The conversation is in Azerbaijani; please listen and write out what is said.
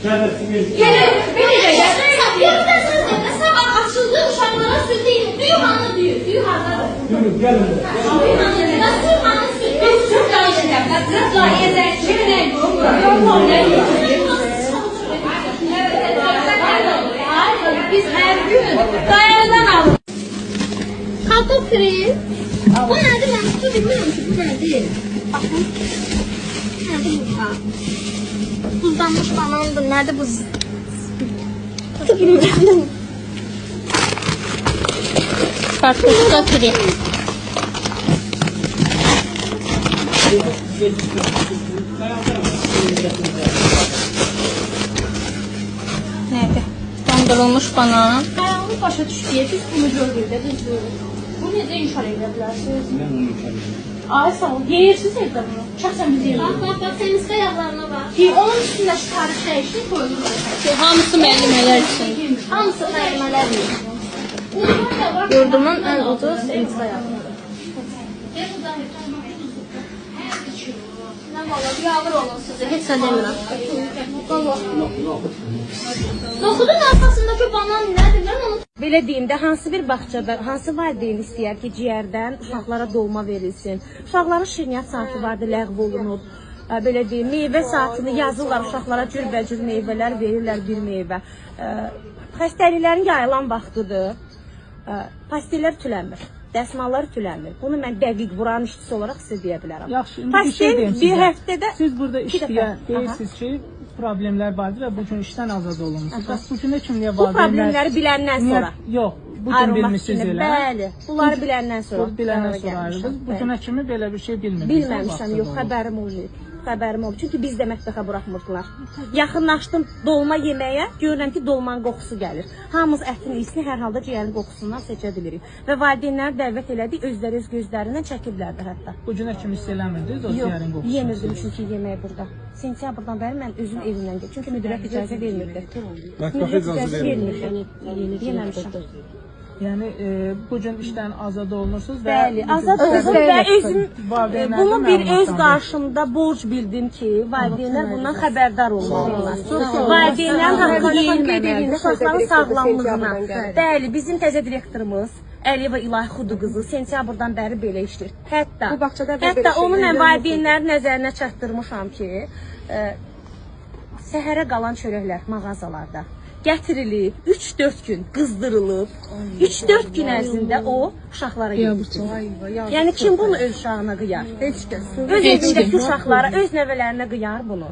Gelir, beni de gel. Yerden söz edin. Sabah açıldı, uşaqlara süt deyin. Düyü hanı düyü. Düyü hardadır. Düyü, gəlin. Düyü hanı düyü. Düyü hanı süt. Biz çok danışacağım. Kızla yezer. Şimdi biz her gün dayanıdan alırız. Kartof kırayım. Bu nerede? Ben su bilmiyorum ki. Bu nerede? Bakın. Nerede burada? Buzlanmış banandır. Nerede buz? Bilmiyorum. Kartofu da kırayım. Nerede? Dondurulmuş banan. Ayağımı başa düştüye biz bunu gördük de biz gördük. Bu necə inkar edə bilərsiniz? Mən onu inkar edirəm. Ay sağ ol. Yeyirsiniz evdə bunu. Şəxsən biz yeyirik. Bak senin sıkı ayaklarına bak. Ki onun üstündə şikarış dəyişdi, koyulur. Hamısı müəllimələr üçün. Hamısı müəllimələr yeyir. Yurdumun en ucuz sıkı ayakları. Mən valla bir ağır olun sizə. Hiç demirəm. Noxudun arxasındakı banan nədir? Mən onu Belə deyim də, hansı bir bağçada, hansı valideyn istəyər ki, ciyərdən uşaqlara dolma verilsin. Uşaqların şirniyyat saatı vardı, ləğv olunub. Belə deyim, meyvə saatını yazırlar, uşaqlara cürbəcür meyvələr verirlər, bir meyvə. Xəstəliklərin yayılan vaxtıdır. Pastillər tülənmir, dəsmallar tülənmir. Bunu mən dəqiq buranın işçisi olaraq sizə deyə bilərəm. Yaxşı, indi bir şey deyim bir sizə. həftədə Siz burada iki dəfə. işləyən deyirsiniz ki, problemlər vardır və bu gün işdən azad olunmusunuz. Bəs bu günə kimliyə Bu problemləri biləndən sonra. Yox, bu gün bilmişsiniz elə. Bəli, bunları biləndən sonra. Bu biləndən sonra ayrıldınız. Bu günə kimi belə bir şey bilmirdiniz. Bilməmişəm, yox, xəbərim olmayıb. Xəbərim oldu. Çünki biz də mətbəxə buraxmırdılar. Yaxınlaşdım dolma yeməyə, görürəm ki, dolmanın qoxusu gəlir. Hamımız ətin iyisini hər halda ciyərin qoxusundan seçə bilirik. Və valideynləri dəvət elədik, özləri öz gözlərindən çəkiblər də hətta. Bu günə kimi hiss eləmirdiniz o ciyərin qoxusunu? Yemirdim çünki yemək burada. Sentyabrdan bəri mən özüm evimdən gedirdim. Çünki müdürət icazə vermirdi. Mətbəxə icazə vermirdi. Yeməmişəm. Yəni bu gün işdən azad olunursunuz və Bəli, azad oldum və özüm bunu bir öz qarşımda borc bildim ki, valideynlər bundan xəbərdar olmalıdırlar. Valideynlərin haqqını yeyilməməlidir, uşaqların sağlamlığına. Bəli, bizim təzə direktorumuz Əliyeva İlahi Xudu qızı sentyabrdan bəri belə işləyir. Hətta onu mən valideynlərin nəzərinə çatdırmışam ki, səhərə qalan çörəklər mağazalarda gətirilib, 3-4 gün qızdırılıb, 3-4 gün ərzində o uşaqlara yedirir. Yəni kim bunu öz uşağına qıyar? Öz evindəki uşaqlara, öz nəvələrinə qıyar bunu.